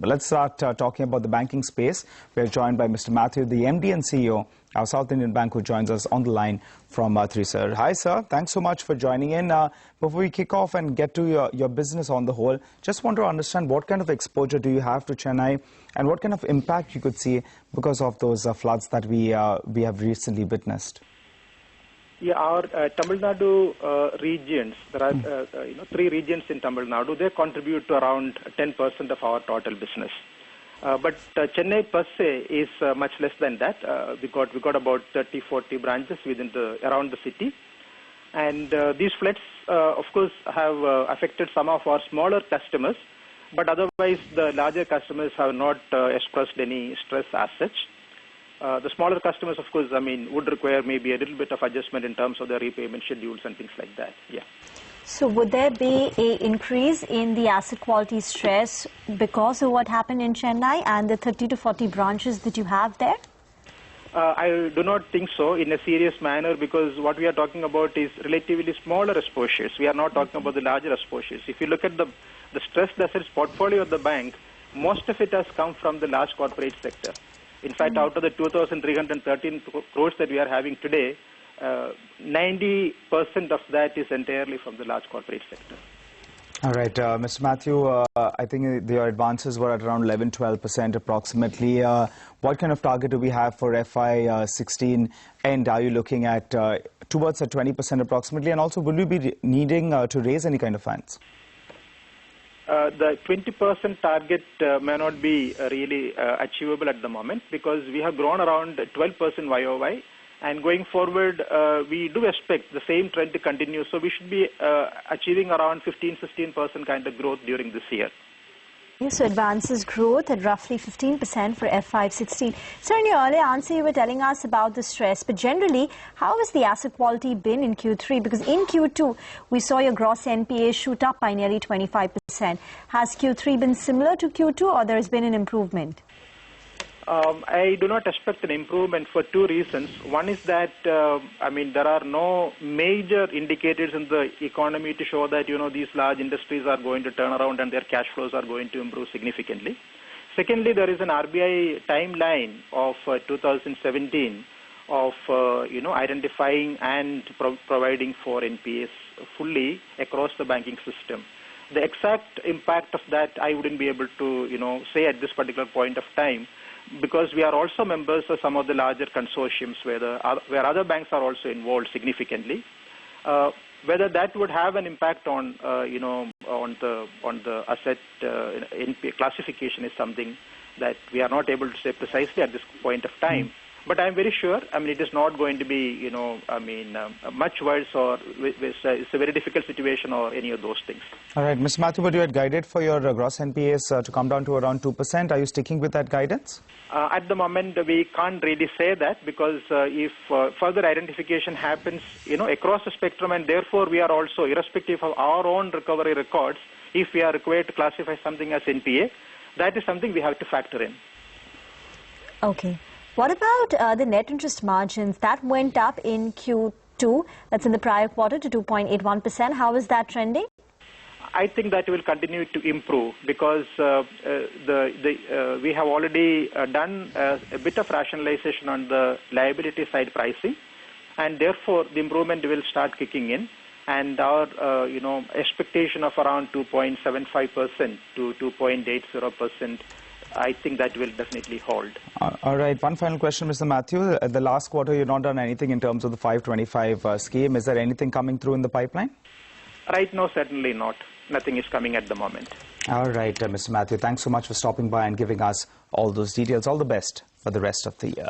But let's start talking about the banking space. We're joined by Mr. Matthew, the MD and CEO of South Indian Bank, who joins us on the line from Thrissur. Hi, sir. Thanks so much for joining in. Before we kick off and get to your business on the whole, just want to understand what kind of exposure do you have to Chennai and what kind of impact you could see because of those floods that we have recently witnessed. Yeah, our Tamil Nadu regions, there are 3 regions in Tamil Nadu. They contribute to around 10% of our total business. But Chennai per se is much less than that. We got about 30-40 branches around the city, and these floods, of course, have affected some of our smaller customers. But otherwise, the larger customers have not expressed any stress as such. The smaller customers, of course, would require maybe a little bit of adjustment in terms of their repayment schedules and things like that. Yeah. So would there be an increase in the asset quality stress because of what happened in Chennai and the 30 to 40 branches that you have there? I do not think so in a serious manner, because what we are talking about is relatively smaller exposures. We are not talking about the larger exposures. If you look at the stressed assets portfolio of the bank, most of it has come from the large corporate sector. In fact, out of the 2,313 crores that we are having today, 90% of that is entirely from the large corporate sector. All right, Mr. Matthew, I think your advances were at around 11-12% approximately. What kind of target do we have for FY16, and are you looking at towards a 20% approximately? And also, will you be needing to raise any kind of funds? The 20% target may not be really achievable at the moment, because we have grown around 12% YOY, and going forward we do expect the same trend to continue. So we should be achieving around 15-16% kind of growth during this year. So advances growth at roughly 15% for FY16. So in your earlier answer, you were telling us about the stress, but generally, how has the asset quality been in Q3? Because in Q2, we saw your gross NPA shoot up by nearly 25%. Has Q3 been similar to Q2, or there has been an improvement? I do not expect an improvement for 2 reasons. One is that, there are no major indicators in the economy to show that, these large industries are going to turn around and their cash flows are going to improve significantly. Secondly, there is an RBI timeline of 2017 of, identifying and providing for NPAs fully across the banking system. The exact impact of that I wouldn't be able to, say at this particular point of time, because we are also members of some of the larger consortiums where other banks are also involved significantly. Whether that would have an impact on on the asset NPA classification is something that we are not able to say precisely at this point of time. But I'm very sure, it is not going to be, much worse, or it's a very difficult situation or any of those things. All right, Mr. Matthew, but you had guided for your gross NPAs to come down to around 2%. Are you sticking with that guidance? At the moment, we can't really say that, because if further identification happens, across the spectrum, and therefore we are also, irrespective of our own recovery records, if we are required to classify something as NPA, that is something we have to factor in. Okay. What about the net interest margins? That went up in Q2, that's in the prior quarter, to 2.81%. How is that trending? I think that will continue to improve, because we have already done a bit of rationalization on the liability side pricing, and therefore the improvement will start kicking in. And our expectation of around 2.75% to 2.80%, I think that will definitely hold. All right. One final question, Mr. Matthew. The last quarter, you've not done anything in terms of the 525 scheme. Is there anything coming through in the pipeline? Right now, certainly not. Nothing is coming at the moment. All right, Mr. Matthew, thanks so much for stopping by and giving us all those details. All the best for the rest of the year.